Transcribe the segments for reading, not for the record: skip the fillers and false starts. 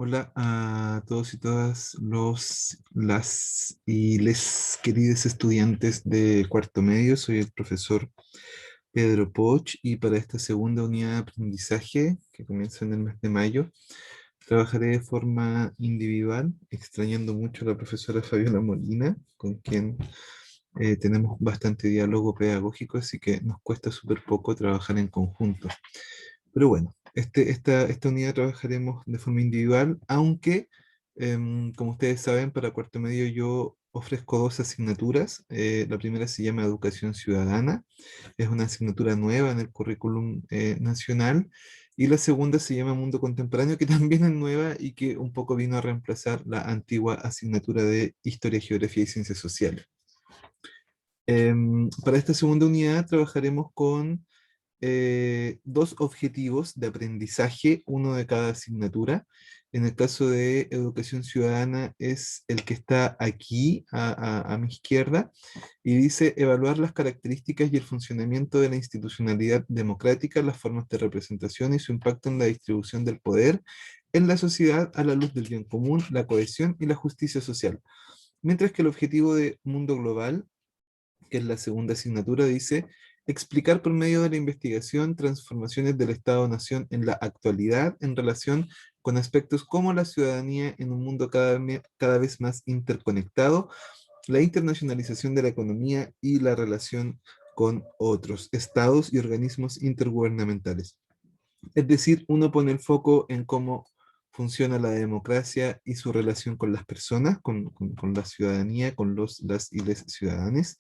Hola a todos y todas las y les queridos estudiantes de cuarto medio. Soy el profesor Pedro Poch y para esta segunda unidad de aprendizaje que comienza en el mes de mayo, trabajaré de forma individual, extrañando mucho a la profesora Fabiola Molina, con quien tenemos bastante diálogo pedagógico, así que nos cuesta súper poco trabajar en conjunto. Pero bueno, esta unidad trabajaremos de forma individual, aunque, como ustedes saben, para cuarto medio yo ofrezco dos asignaturas. La primera se llama Educación Ciudadana, es una asignatura nueva en el currículum nacional, y la segunda se llama Mundo Contemporáneo, que también es nueva y que un poco vino a reemplazar la antigua asignatura de Historia, Geografía y Ciencias Sociales. Para esta segunda unidad trabajaremos con dos objetivos de aprendizaje, uno de cada asignatura. En el caso de educación ciudadana es el que está aquí a mi izquierda y dice evaluar las características y el funcionamiento de la institucionalidad democrática, las formas de representación y su impacto en la distribución del poder en la sociedad a la luz del bien común, la cohesión y la justicia social. Mientras que el objetivo de mundo global, que es la segunda asignatura, dice explicar por medio de la investigación transformaciones del Estado-Nación en la actualidad en relación con aspectos como la ciudadanía en un mundo cada vez más interconectado, la internacionalización de la economía y la relación con otros estados y organismos intergubernamentales. Es decir, uno pone el foco en cómo funciona la democracia y su relación con las personas, con la ciudadanía, con las y les ciudadanos,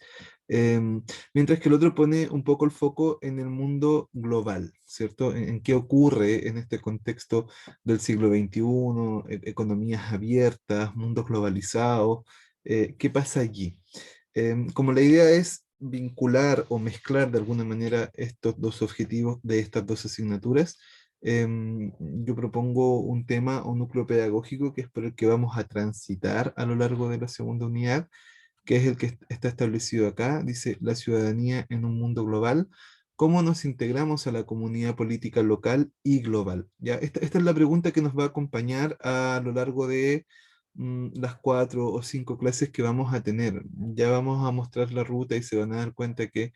mientras que el otro pone un poco el foco en el mundo global, ¿cierto? En qué ocurre en este contexto del siglo XXI, economías abiertas, mundos globalizados, ¿qué pasa allí? Como la idea es vincular o mezclar de alguna manera estos dos objetivos de estas dos asignaturas, yo propongo un tema o núcleo pedagógico que es por el que vamos a transitar a lo largo de la segunda unidad, que es el que está establecido acá. Dice, la ciudadanía en un mundo global, ¿cómo nos integramos a la comunidad política local y global? ¿Ya? Esta es la pregunta que nos va a acompañar a lo largo de las 4 o 5 clases que vamos a tener. Ya vamos a mostrar la ruta y se van a dar cuenta que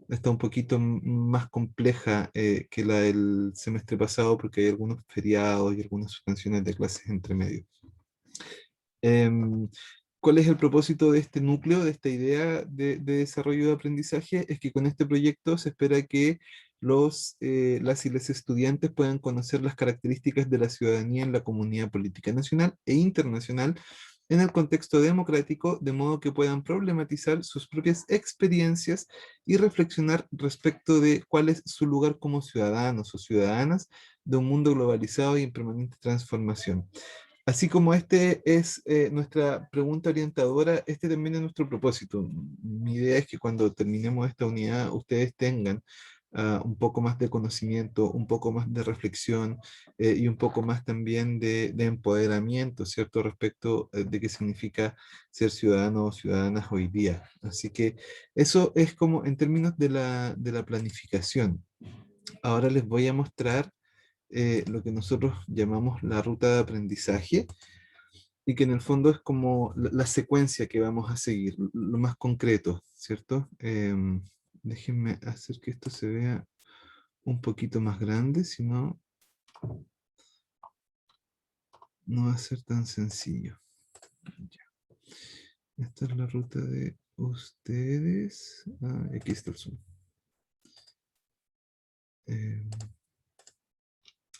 está un poquito más compleja que la del semestre pasado porque hay algunos feriados y algunas suspensiones de clases entre medio. Em, ¿Cuál es el propósito de este núcleo, de esta idea de desarrollo de aprendizaje? Es que con este proyecto se espera que las y los estudiantes puedan conocer las características de la ciudadanía en la comunidad política nacional e internacional en el contexto democrático, de modo que puedan problematizar sus propias experiencias y reflexionar respecto de cuál es su lugar como ciudadanos o ciudadanas de un mundo globalizado y en permanente transformación. Así como este es nuestra pregunta orientadora, este también es nuestro propósito. Mi idea es que cuando terminemos esta unidad, ustedes tengan un poco más de conocimiento, un poco más de reflexión y un poco más también de empoderamiento, ¿cierto? Respecto de qué significa ser ciudadano o ciudadanas hoy día. Así que eso es como en términos de la planificación. Ahora les voy a mostrar lo que nosotros llamamos la ruta de aprendizaje y que en el fondo es como la secuencia que vamos a seguir, lo más concreto, ¿cierto? Déjenme hacer que esto se vea un poquito más grande, si no, no va a ser tan sencillo. Ya. Esta es la ruta de ustedes. Aquí está el Zoom. Em,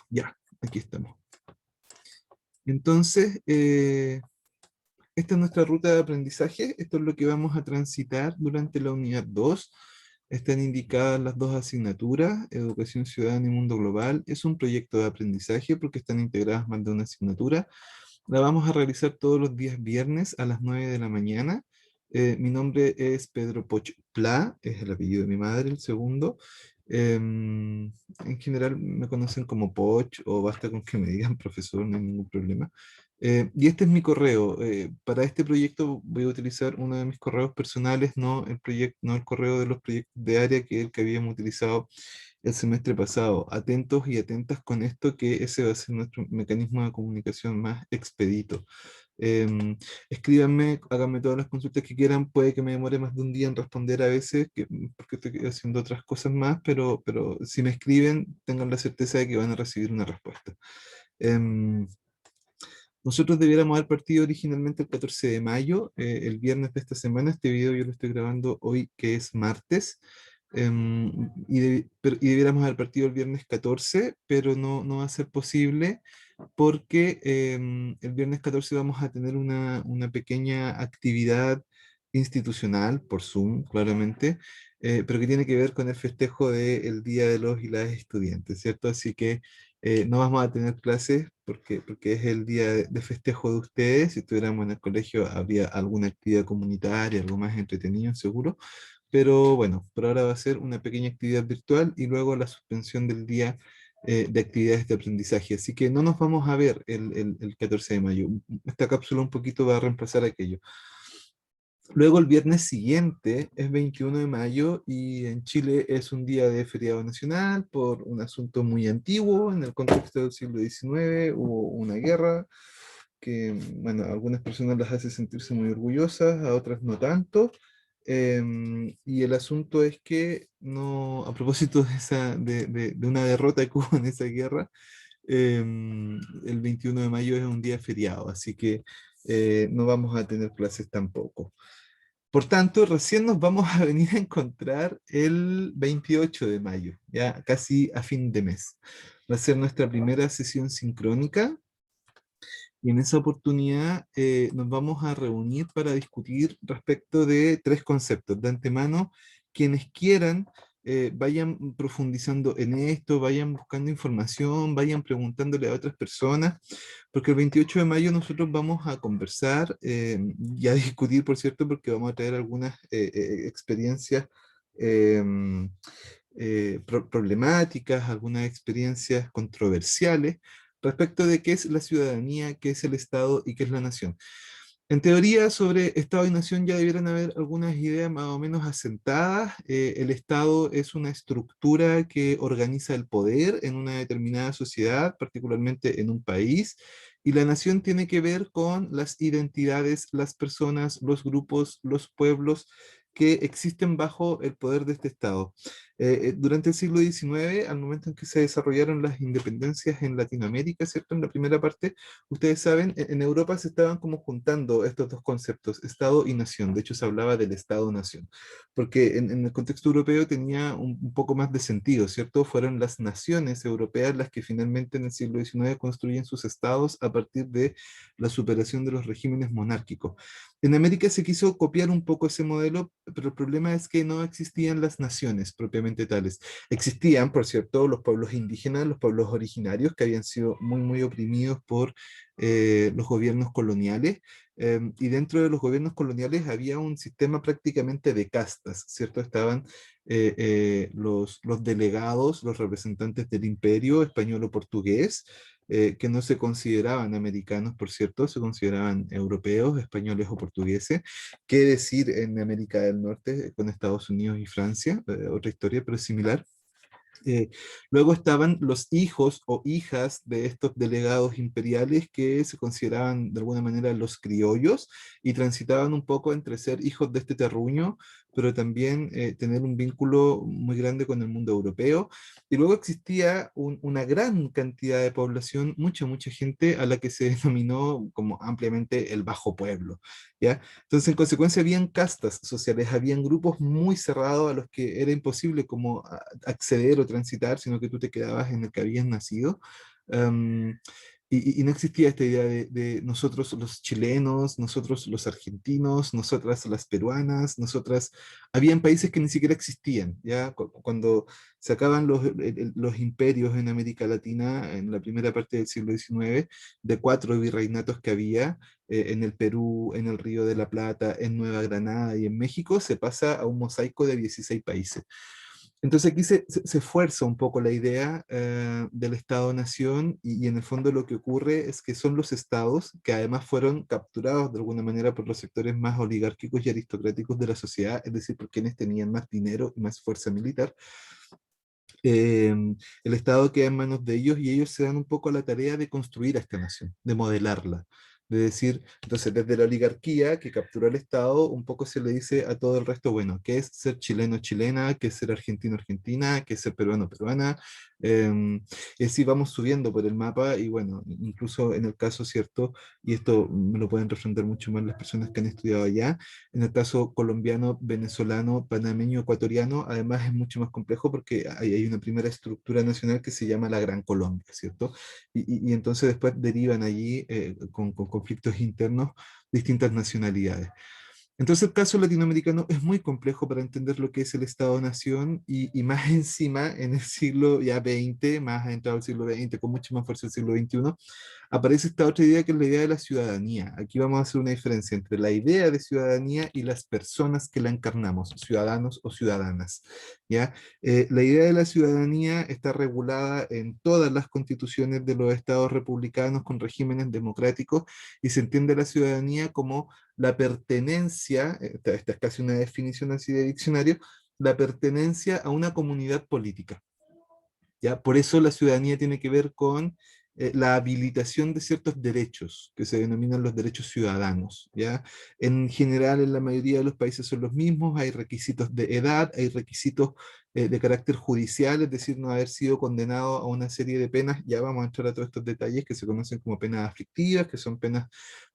ya, aquí estamos. Entonces, esta es nuestra ruta de aprendizaje, esto es lo que vamos a transitar durante la unidad 2. Están indicadas las dos asignaturas, Educación Ciudadana y Mundo Global. Es un proyecto de aprendizaje porque están integradas más de una asignatura. La vamos a realizar todos los días viernes a las 9 de la mañana. Mi nombre es Pedro Poch Pla, es el apellido de mi madre, el segundo. En general me conocen como Poch o basta con que me digan profesor, no hay ningún problema. Y este es mi correo. Para este proyecto voy a utilizar uno de mis correos personales, no el correo de los proyectos de área que es el que habíamos utilizado el semestre pasado. Atentos y atentas con esto, que ese va a ser nuestro mecanismo de comunicación más expedito. Escríbanme, háganme todas las consultas que quieran, puede que me demore más de un día en responder a veces, porque estoy haciendo otras cosas más, pero si me escriben, tengan la certeza de que van a recibir una respuesta. Em, Nosotros debiéramos haber partido originalmente el 14 de mayo, el viernes de esta semana. Este video yo lo estoy grabando hoy, que es martes, y debiéramos haber partido el viernes 14, pero no va a ser posible porque el viernes 14 vamos a tener una pequeña actividad institucional por Zoom, claramente, pero que tiene que ver con el festejo del Día de los y las Estudiantes, ¿cierto? Así que no vamos a tener clases porque es el día de festejo de ustedes. Si estuviéramos en el colegio, habría alguna actividad comunitaria, algo más entretenido, seguro. Pero bueno, por ahora va a ser una pequeña actividad virtual y luego la suspensión del día de actividades de aprendizaje. Así que no nos vamos a ver el 14 de mayo. Esta cápsula un poquito va a reemplazar aquello. Luego el viernes siguiente es 21 de mayo y en Chile es un día de feriado nacional por un asunto muy antiguo. En el contexto del siglo XIX hubo una guerra que, bueno, a algunas personas las hace sentirse muy orgullosas, a otras no tanto. Y el asunto es que, no, a propósito de una derrota que hubo en esa guerra, el 21 de mayo es un día feriado, así que no vamos a tener clases tampoco. Por tanto, recién nos vamos a venir a encontrar el 28 de mayo, ya casi a fin de mes. Va a ser nuestra primera sesión sincrónica y en esa oportunidad nos vamos a reunir para discutir respecto de tres conceptos. De antemano, quienes quieran, vayan profundizando en esto, vayan buscando información, vayan preguntándole a otras personas, porque el 28 de mayo nosotros vamos a conversar y a discutir, por cierto, porque vamos a traer algunas experiencias problemáticas, algunas experiencias controversiales respecto de qué es la ciudadanía, qué es el Estado y qué es la nación. En teoría, sobre Estado y nación ya debieran haber algunas ideas más o menos asentadas. El Estado es una estructura que organiza el poder en una determinada sociedad, particularmente en un país, y la nación tiene que ver con las identidades, las personas, los grupos, los pueblos que existen bajo el poder de este Estado. Durante el siglo XIX, al momento en que se desarrollaron las independencias en Latinoamérica, ¿cierto? En la primera parte, ustedes saben, en Europa se estaban como juntando estos dos conceptos, Estado y nación. De hecho, se hablaba del Estado-nación, porque en el contexto europeo tenía un poco más de sentido, ¿cierto? Fueron las naciones europeas las que finalmente en el siglo XIX construyen sus estados a partir de la superación de los regímenes monárquicos. En América se quiso copiar un poco ese modelo, pero el problema es que no existían las naciones propiamente tales. Existían, por cierto, los pueblos indígenas, los pueblos originarios, que habían sido muy oprimidos por los gobiernos coloniales, y dentro de los gobiernos coloniales había un sistema prácticamente de castas, ¿cierto? Estaban los delegados, los representantes del imperio español o portugués, que no se consideraban americanos, por cierto, se consideraban europeos, españoles o portugueses. ¿Qué decir en América del Norte con Estados Unidos y Francia? Otra historia, pero similar. Eh, Luego estaban los hijos o hijas de estos delegados imperiales que se consideraban de alguna manera los criollos y transitaban un poco entre ser hijos de este terruño, pero también tener un vínculo muy grande con el mundo europeo. Y luego existía una gran cantidad de población, mucha gente a la que se denominó como ampliamente el bajo pueblo, ¿ya? Entonces, en consecuencia, habían castas sociales, habían grupos muy cerrados a los que era imposible como acceder o transitar, sino que tú te quedabas en el que habías nacido. Um, y no existía esta idea de nosotros los chilenos, nosotros los argentinos, nosotras las peruanas, nosotras... Habían países que ni siquiera existían, ¿ya? Cuando se acaban los imperios en América Latina en la primera parte del siglo XIX, de cuatro virreinatos que había, en el Perú, en el Río de la Plata, en Nueva Granada y en México, se pasa a un mosaico de 16 países. Entonces aquí se fuerza un poco la idea del Estado-Nación y en el fondo lo que ocurre es que son los estados que además fueron capturados de alguna manera por los sectores más oligárquicos y aristocráticos de la sociedad, es decir, por quienes tenían más dinero y más fuerza militar, eh, el Estado queda en manos de ellos y ellos se dan un poco a la tarea de construir a esta nación, de modelarla. De decir, entonces desde la oligarquía que capturó el Estado, un poco se le dice a todo el resto, bueno, ¿qué es ser chileno chilena? ¿Qué es ser argentino argentina? ¿Qué es ser peruano peruana? Y así vamos subiendo por el mapa y bueno, incluso en el caso, ¿cierto? Y esto me lo pueden refrendar mucho más las personas que han estudiado allá, en el caso colombiano, venezolano, panameño, ecuatoriano, además es mucho más complejo porque hay una primera estructura nacional que se llama la Gran Colombia, ¿cierto? Y entonces después derivan allí con conflictos internos distintas nacionalidades. Entonces el caso latinoamericano es muy complejo para entender lo que es el Estado-Nación y más encima en el siglo ya XX, más entrado el siglo XX, con mucho más fuerza el siglo XXI, aparece esta otra idea que es la idea de la ciudadanía. Aquí vamos a hacer una diferencia entre la idea de ciudadanía y las personas que la encarnamos, ciudadanos o ciudadanas. ¿Ya? La idea de la ciudadanía está regulada en todas las constituciones de los estados republicanos con regímenes democráticos y se entiende la ciudadanía como la pertenencia, esta es casi una definición así de diccionario, la pertenencia a una comunidad política. ¿Ya? Por eso la ciudadanía tiene que ver con la habilitación de ciertos derechos que se denominan los derechos ciudadanos. ¿Ya? En general, en la mayoría de los países son los mismos, hay requisitos de edad, hay requisitos de carácter judicial, es decir, no haber sido condenado a una serie de penas, ya vamos a entrar a todos estos detalles que se conocen como penas aflictivas, que son penas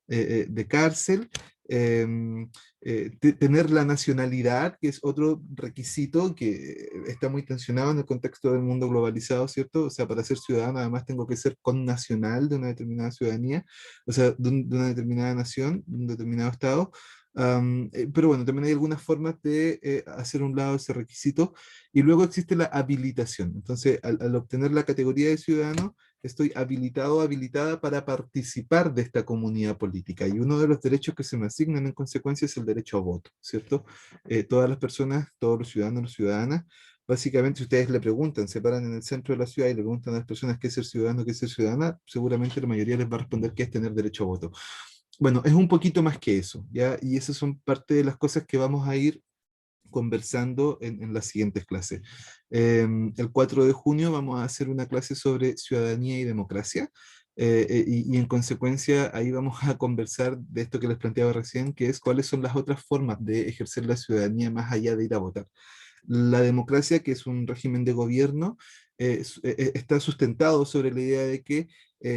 de cárcel, eh, tener la nacionalidad, que es otro requisito que está muy tensionado en el contexto del mundo globalizado, ¿cierto? O sea, para ser ciudadano además tengo que ser connacional de una determinada ciudadanía, o sea, de una determinada nación, de un determinado estado. Pero bueno, también hay algunas formas de hacer un lado ese requisito y luego existe la habilitación. Entonces, al obtener la categoría de ciudadano, estoy habilitado o habilitada para participar de esta comunidad política. Y uno de los derechos que se me asignan en consecuencia es el derecho a voto, ¿cierto? Todas las personas, todos los ciudadanos y ciudadanas, básicamente si ustedes le preguntan, se paran en el centro de la ciudad y le preguntan a las personas qué es ser ciudadano, qué es ser ciudadana, seguramente la mayoría les va a responder que es tener derecho a voto. Bueno, es un poquito más que eso, ¿ya? Y esas son parte de las cosas que vamos a ir conversando en las siguientes clases. El 4 de junio vamos a hacer una clase sobre ciudadanía y democracia. Y en consecuencia ahí vamos a conversar de esto que les planteaba recién, que es cuáles son las otras formas de ejercer la ciudadanía más allá de ir a votar. La democracia, que es un régimen de gobierno, está sustentado sobre la idea de que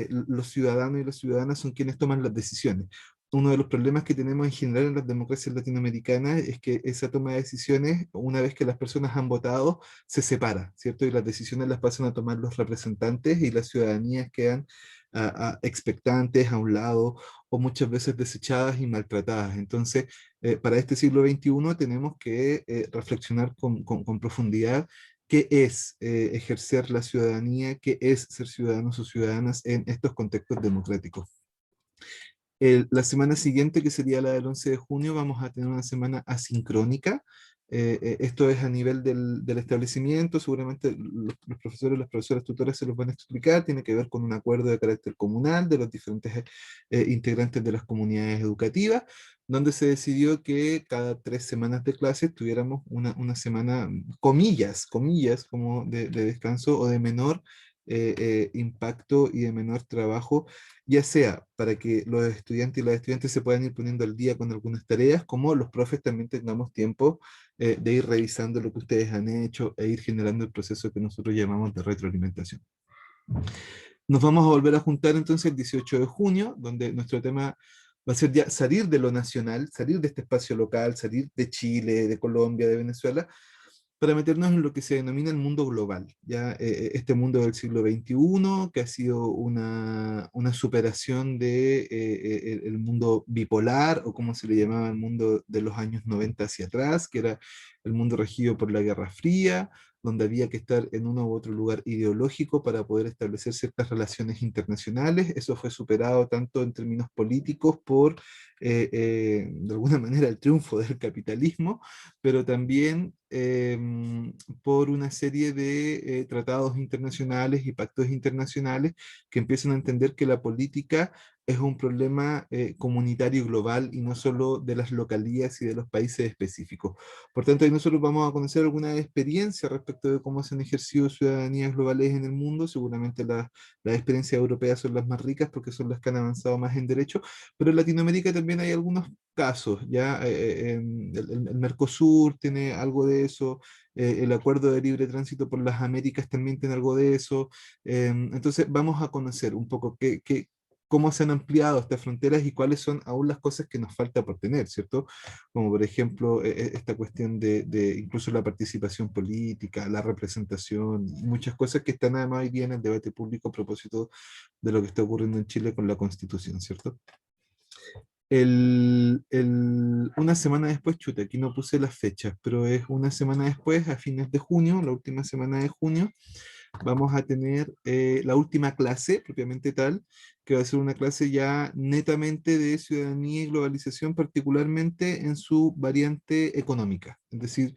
los ciudadanos y las ciudadanas son quienes toman las decisiones. Uno de los problemas que tenemos en general en las democracias latinoamericanas es que esa toma de decisiones, una vez que las personas han votado, se separa, ¿cierto? Y las decisiones las pasan a tomar los representantes y las ciudadanías quedan expectantes a un lado o muchas veces desechadas y maltratadas. Entonces, para este siglo XXI tenemos que reflexionar con profundidad qué es ejercer la ciudadanía, qué es ser ciudadanos o ciudadanas en estos contextos democráticos. La semana siguiente, que sería la del 11 de junio, vamos a tener una semana asincrónica. Esto es a nivel del establecimiento, seguramente los profesores, las profesoras tutoras se los van a explicar, tiene que ver con un acuerdo de carácter comunal de los diferentes integrantes de las comunidades educativas, donde se decidió que cada 3 semanas de clases tuviéramos una semana, comillas, comillas, como de descanso o de menor impacto y de menor trabajo, ya sea para que los estudiantes y las estudiantes se puedan ir poniendo al día con algunas tareas, como los profes también tengamos tiempo de ir revisando lo que ustedes han hecho e ir generando el proceso que nosotros llamamos de retroalimentación. Nos vamos a volver a juntar entonces el 18 de junio, donde nuestro tema va a ser ya salir de lo nacional, salir de este espacio local, salir de Chile, de Colombia, de Venezuela, para meternos en lo que se denomina el mundo global, ya este mundo del siglo XXI, que ha sido una superación de el mundo bipolar, o como se le llamaba el mundo de los años 90 hacia atrás, que era el mundo regido por la Guerra Fría, donde había que estar en uno u otro lugar ideológico para poder establecer ciertas relaciones internacionales. Eso fue superado tanto en términos políticos por, de alguna manera, el triunfo del capitalismo, pero también por una serie de tratados internacionales y pactos internacionales que empiezan a entender que la política es un problema comunitario y global y no solo de las localías y de los países específicos. Por tanto, ahí nosotros vamos a conocer alguna experiencia respecto de cómo se han ejercido ciudadanías globales en el mundo. Seguramente las experiencias europeas son las más ricas porque son las que han avanzado más en derecho, pero en Latinoamérica también hay algunos casos, ¿ya? El Mercosur tiene algo de eso, el Acuerdo de Libre Tránsito por las Américas también tiene algo de eso. Entonces vamos a conocer un poco cómo se han ampliado estas fronteras y cuáles son aún las cosas que nos falta por tener, ¿cierto? Como por ejemplo esta cuestión de incluso la participación política, la representación, y muchas cosas que están además hoy día en el debate público a propósito de lo que está ocurriendo en Chile con la Constitución, ¿cierto? Una semana después, chuta, aquí no puse las fechas, pero es una semana después, a fines de junio, la última semana de junio, vamos a tener la última clase, propiamente tal, que va a ser una clase ya netamente de ciudadanía y globalización, particularmente en su variante económica. Es decir,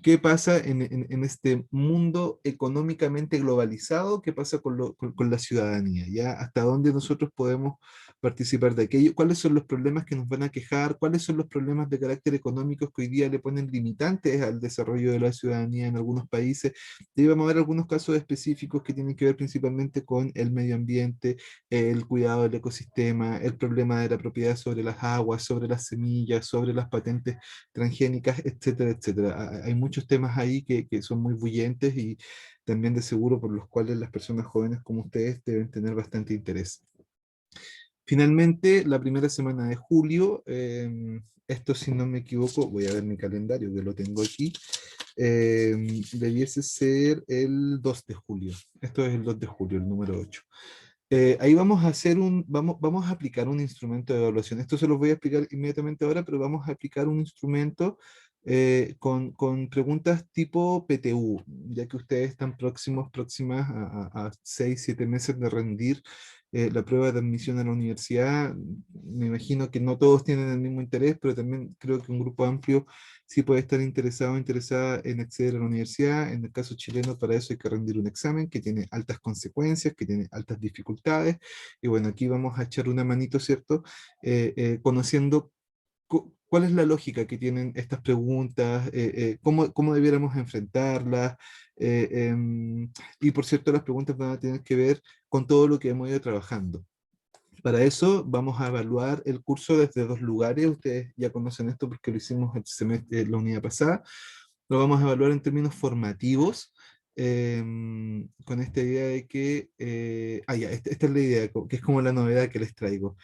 ¿qué pasa en este mundo económicamente globalizado? ¿Qué pasa con la ciudadanía? ¿Ya? ¿Hasta dónde nosotros podemos participar de aquello? ¿Cuáles son los problemas que nos van a quejar? ¿Cuáles son los problemas de carácter económico que hoy día le ponen limitantes al desarrollo de la ciudadanía en algunos países? Y vamos a ver algunos casos específicos que tienen que ver principalmente con el medio ambiente, el cuidado del ecosistema, el problema de la propiedad sobre las aguas, sobre las semillas, sobre las patentes transgénicas, etcétera, etcétera. Hay muchos temas ahí que son muy bullentes y también de seguro por los cuales las personas jóvenes como ustedes deben tener bastante interés. Finalmente, la primera semana de julio, esto si no me equivoco, voy a ver mi calendario que lo tengo aquí, debiese ser el 2 de julio. Esto es el 2 de julio, el número 8. Ahí vamos a vamos a aplicar un instrumento de evaluación. Esto se los voy a explicar inmediatamente ahora, pero vamos a aplicar un instrumento con preguntas tipo PTU, ya que ustedes están próximas a 6, 7 meses de rendir la prueba de admisión a la universidad. Me imagino que no todos tienen el mismo interés, pero también creo que un grupo amplio sí puede estar interesado o interesada en acceder a la universidad. En el caso chileno, para eso hay que rendir un examen que tiene altas consecuencias, que tiene altas dificultades. Y bueno, aquí vamos a echar una manito, ¿cierto? Conociendo cuál es la lógica que tienen estas preguntas, cómo debiéramos enfrentarlas. Y por cierto, las preguntas van a tener que ver con todo lo que hemos ido trabajando. Para eso vamos a evaluar el curso desde dos lugares. Ustedes ya conocen esto porque lo hicimos el semestre, la unidad pasada. Lo vamos a evaluar en términos formativos, con esta idea de que, ya, esta es la idea, que es como la novedad que les traigo.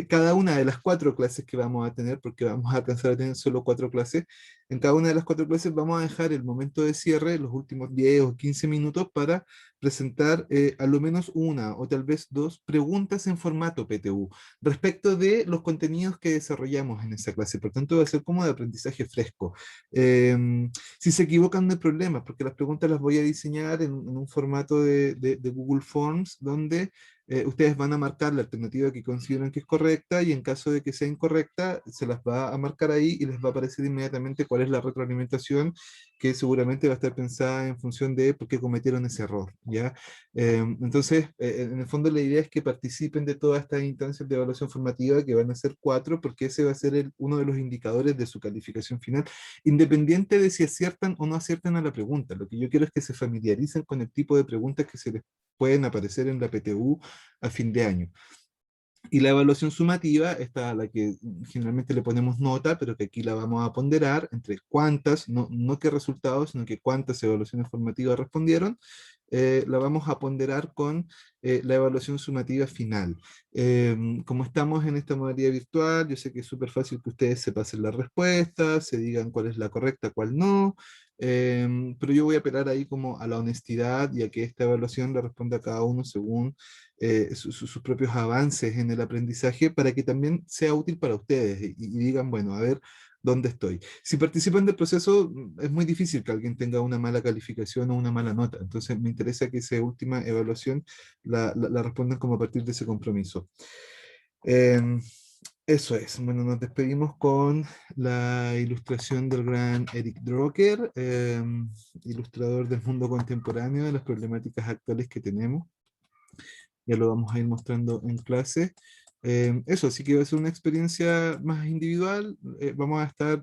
Cada una de las cuatro clases que vamos a tener, porque vamos a alcanzar a tener solo cuatro clases, en cada una de las cuatro clases vamos a dejar el momento de cierre, los últimos 10 o 15 minutos, para presentar a lo menos una o tal vez dos preguntas en formato PTU respecto de los contenidos que desarrollamos en esa clase. Por tanto, va a ser como de aprendizaje fresco. Si se equivocan, no hay problema, porque las preguntas las voy a diseñar en un formato de Google Forms, donde ustedes van a marcar la alternativa que consideran que es correcta y en caso de que sea incorrecta, se las va a marcar ahí y les va a aparecer inmediatamente cuál es la retroalimentación que seguramente va a estar pensada en función de por qué cometieron ese error, ¿ya? Entonces, en el fondo la idea es que participen de todas estas instancias de evaluación formativa, que van a ser cuatro, porque ese va a ser uno de los indicadores de su calificación final, independiente de si aciertan o no aciertan a la pregunta. Lo que yo quiero es que se familiaricen con el tipo de preguntas que se les pueden aparecer en la PTU a fin de año. Y la evaluación sumativa, esta a la que generalmente le ponemos nota, pero que aquí la vamos a ponderar entre cuántas, no qué resultados, sino que cuántas evaluaciones formativas respondieron, la vamos a ponderar con la evaluación sumativa final. Como estamos en esta modalidad virtual, yo sé que es súper fácil que ustedes se pasen las respuestas, se digan cuál es la correcta, cuál no, pero yo voy a apelar ahí como a la honestidad y a que esta evaluación le responda a cada uno según sus propios avances en el aprendizaje para que también sea útil para ustedes y digan, bueno, a ver dónde estoy. Si participan del proceso, es muy difícil que alguien tenga una mala calificación o una mala nota. Entonces, me interesa que esa última evaluación la respondan como a partir de ese compromiso. Eh, Eso es. Bueno, nos despedimos con la ilustración del gran Eric Drucker, ilustrador del mundo contemporáneo, de las problemáticas actuales que tenemos. Ya lo vamos a ir mostrando en clase. Eso, sí que va a ser una experiencia más individual. Vamos a estar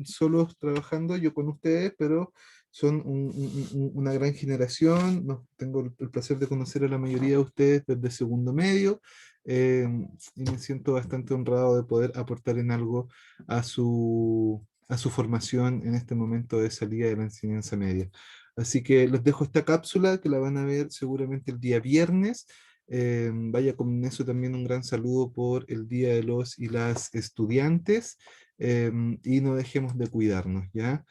solos trabajando, yo con ustedes, pero son una gran generación. Tengo el placer de conocer a la mayoría de ustedes desde segundo medio, eh, y me siento bastante honrado de poder aportar en algo a su formación en este momento de salida de la enseñanza media. Así que les dejo esta cápsula que la van a ver seguramente el día viernes. Vaya con eso también un gran saludo por el Día de los y las Estudiantes, y no dejemos de cuidarnos, ¿ya?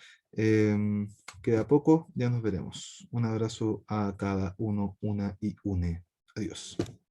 Queda poco, ya nos veremos. Un abrazo a cada uno, una y une. Adiós.